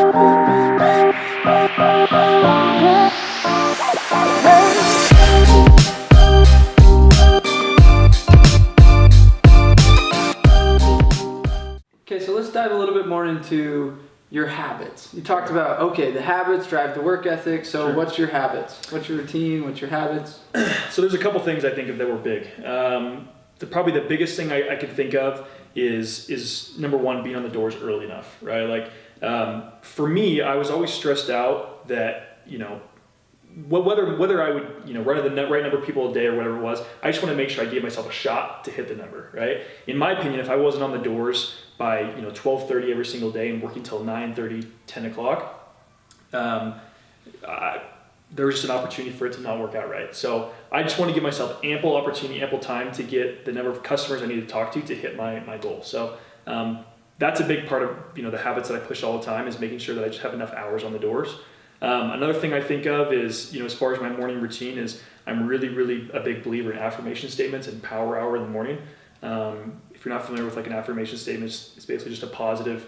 Okay, so let's dive a little bit more into your habits. You talked about, okay, the habits drive the work ethic. So Sure. What's your habits? What's your routine? What's your habits? So there's a couple things I think of that were big. Probably the biggest thing I could think of is number one, being on the doors early enough, right? Like for me, I was always stressed out that, whether I would, run the right number of people a day or whatever it was, I just want to make sure I gave myself a shot to hit the number, right? In my opinion, if I wasn't on the doors by 12:30 every single day and working till 9:30, 10 o'clock, there was just an opportunity for it to not work out right. So I just want to give myself ample opportunity, ample time to get the number of customers I need to talk to hit my goal. So that's a big part of the habits that I push all the time, is making sure that I just have enough hours on the doors. Another thing I think of is, as far as my morning routine is, I'm really, really a big believer in affirmation statements and power hour in the morning. If you're not familiar with like an affirmation statement, it's basically just a positive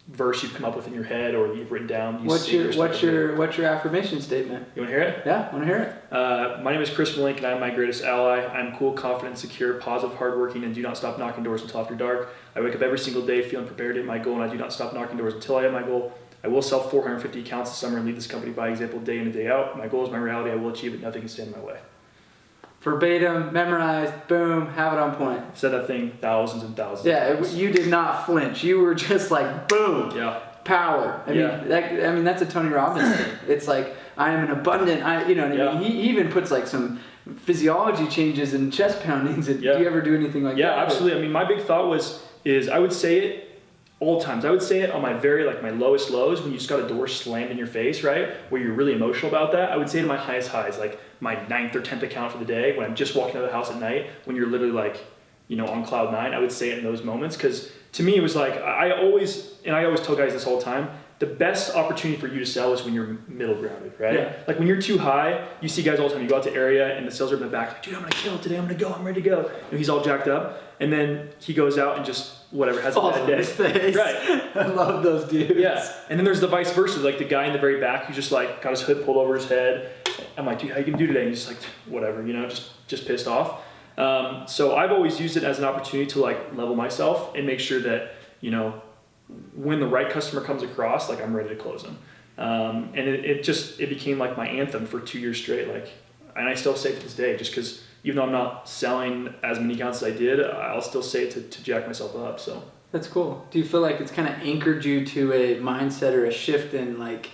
verse you've come up with in your head or you've written down. What's your affirmation statement? You want to hear it? Yeah, I want to hear it. My name is Chris Melink, and I'm my greatest ally. I'm cool, confident, secure, positive, hardworking, and do not stop knocking doors until after dark. I wake up every single day feeling prepared to hit my goal, and I do not stop knocking doors until I hit my goal. I will sell 450 accounts this summer and lead this company by example day in and day out. My goal is my reality. I will achieve it. Nothing can stand in my way. Verbatim, memorized, boom, have it on point. I've said that thing thousands and thousands of times. You did not flinch. You were just like, boom, yeah. Power. I mean, that's a Tony Robbins thing. It's like, I am an abundant, He even puts like some physiology changes and chest poundings. Do you ever do anything like that? Yeah, absolutely. I mean, my big thought is I would say it all times. I would say it on my my lowest lows, when you just got a door slammed in your face, right? Where you're really emotional about that. I would say to my highest highs, like my 9th or 10th account for the day, when I'm just walking out of the house at night, when you're literally like, on cloud 9, I would say it in those moments. Because to me, it was like, I always tell guys this all the time, the best opportunity for you to sell is when you're middle grounded, right? Yeah. Like when you're too high, you see guys all the time, you go out to area and the sales rep in the back, like, dude, I'm going to kill it today. I'm going to go. I'm ready to go. And he's all jacked up. And then he goes out and just has a bad day. His face. Right. I love those dudes. Yeah. And then there's the vice versa, like the guy in the very back who's just like got his hood pulled over his head. I'm like, dude, how you gonna do today? And he's just like, whatever, just pissed off. So I've always used it as an opportunity to like level myself and make sure that, when the right customer comes across, like I'm ready to close them. And it became like my anthem for 2 years straight. Like, and I still say it to this day, just because even though I'm not selling as many accounts as I did, I'll still say it to jack myself up. So that's cool. Do you feel like it's kind of anchored you to a mindset or a shift in like,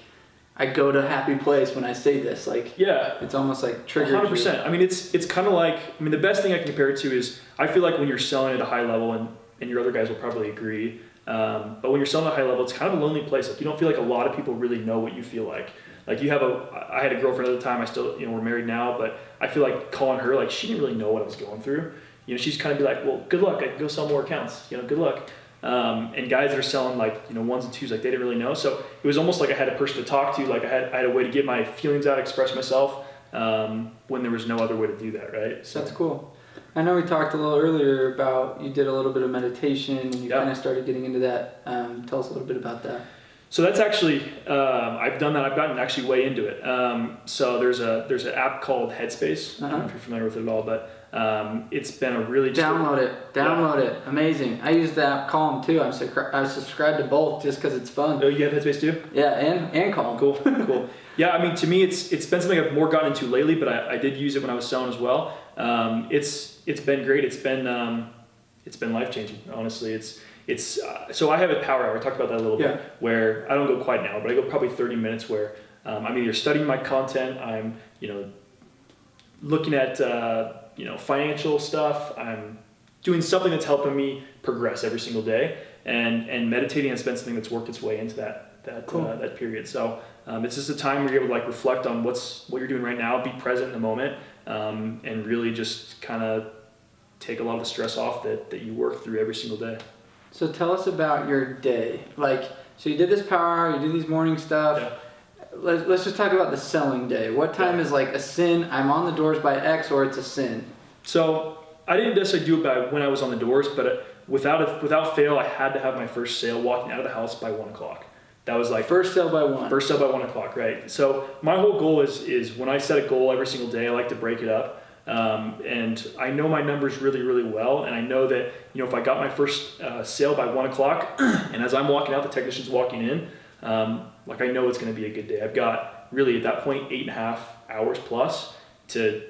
I go to a happy place when I say this? Like, yeah, it's almost like triggered 100%. You. I mean, it's kind of like, the best thing I can compare it to is, I feel like when you're selling at a high level, and your other guys will probably agree, but when you're selling at a high level, it's kind of a lonely place. Like, you don't feel like a lot of people really know what you feel like. Like I had a girlfriend at the time, I still, we're married now, but I feel like calling her, like, she didn't really know what I was going through. She's kind of be like, well, good luck, I can go sell more accounts, good luck. And guys that are selling like, ones and twos, like they didn't really know. So it was almost like I had a person to talk to, like I had a way to get my feelings out, express myself, when there was no other way to do that, right? So that's cool. I know we talked a little earlier about, you did a little bit of meditation and you kind of started getting into that. Tell us a little bit about that. So that's actually, I've done that. I've gotten actually way into it. So there's an app called Headspace. I don't know if you're familiar with it at all, but it's been a really... Download it. Amazing. I use the app Calm too. I'm subscribed to both just because it's fun. Oh, you have Headspace too? Yeah, and Calm. Cool. Yeah, I mean, to me, it's been something I've more gotten into lately, but I did use it when I was selling as well. It's been great. It's been life-changing, honestly. So I have a power hour. I talked about that a little bit, where I don't go quite an hour, but I go probably 30 minutes where I'm either studying my content, I'm, looking at, financial stuff, I'm doing something that's helping me progress every single day, and meditating has been something that's worked its way into that period. So it's just a time where you're able to like reflect on what you're doing right now, be present in the moment, and really just kind of take a lot of the stress off that you work through every single day. So tell us about your day. Like, so you did this power hour, you do these morning stuff. Yeah. Let's just talk about the selling day. What time is like a sin? I'm on the doors by X, or it's a sin? So I didn't necessarily do it by when I was on the doors, but without fail, I had to have my first sale walking out of the house by 1 o'clock. That was like first sale by 1. First sale by 1 o'clock, right? So my whole goal is when I set a goal every single day, I like to break it up. And I know my numbers really, really well. And I know that, if I got my first sale by 1 o'clock and as I'm walking out, the technician's walking in, like I know it's going to be a good day. I've got really at that point 8.5 hours plus to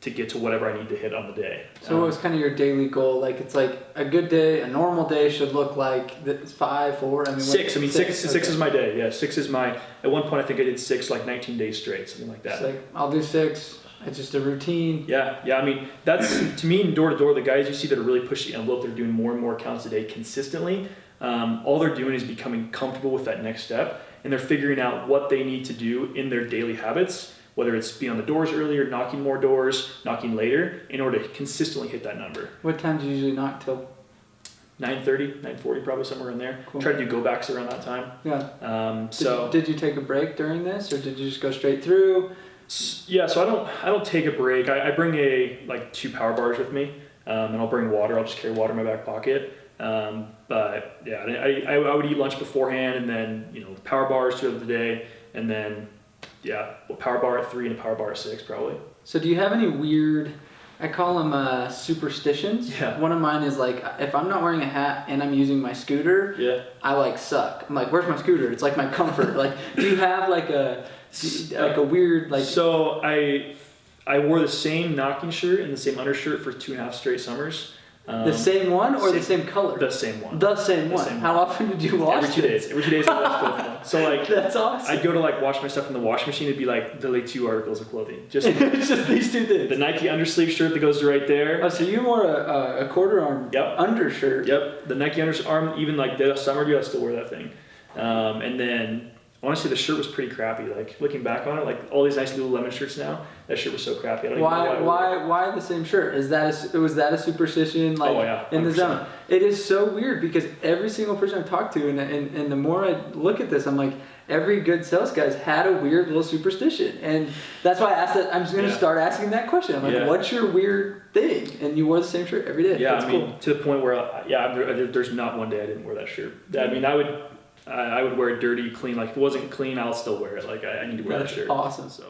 get to whatever I need to hit on the day. So what was kind of your daily goal? Like it's like a good day, a normal day should look like it's 5, 4. I mean, 6. I mean, six okay. is my day. Yeah, 6 is my. At one point, I think I did 6 like 19 days straight, something like that. It's like I'll do 6. It's just a routine. Yeah. I mean, that's to me, door to door, the guys you see that are really pushing the envelope, they're doing more and more accounts a day consistently. All they're doing is becoming comfortable with that next step, and they're figuring out what they need to do in their daily habits. Whether it's be on the doors earlier, knocking more doors, knocking later, in order to consistently hit that number. What time do you usually knock till? 9:30, 9:40, probably somewhere in there. Cool. Try to do go backs around that time. Yeah. Did you take a break during this, or did you just go straight through? Yeah, so I don't take a break. I bring 2 power bars with me, and I'll bring water. I'll just carry water in my back pocket. But yeah, I would eat lunch beforehand, and then power bars throughout the day, and then. Yeah, a power bar at 3 and a power bar at 6 probably. So do you have any weird, I call them superstitions? Yeah. One of mine is like, if I'm not wearing a hat and I'm using my scooter, I suck. I'm like, where's my scooter? It's like my comfort. Like, do you have like a weird like? So I wore the same knocking shirt and the same undershirt for 2.5 straight summers. The same one or the same color? The same one. The same one. How often did you wash Every 2 days. Every 2 days I wash both of them. So like that's awesome. I'd go to wash my stuff in the washing machine. It'd be like literally 2 articles of clothing. Just these 2 things. The Nike undersleeve shirt that goes right there. Oh, so you wore a quarter arm undershirt. Yep. The Nike underarm, even like the summer deal, I still wear that thing. And then honestly, the shirt was pretty crappy. Like looking back on it, like all these nice Lululemon shirts now, that shirt was so crappy. I don't even know why the same shirt? Was that a superstition? Like in the zone, it is so weird because every single person I've talked to, and the more I look at this, I'm like, every good sales guy's had a weird little superstition, and that's why I asked that. I'm just gonna start asking that question. I'm like, what's your weird thing? And you wore the same shirt every day. Yeah, that's cool. to the point where there's not one day I didn't wear that shirt. I mean, I would wear it dirty, clean. Like if it wasn't clean, I'll still wear it. Like I need to wear that shirt. Awesome. So.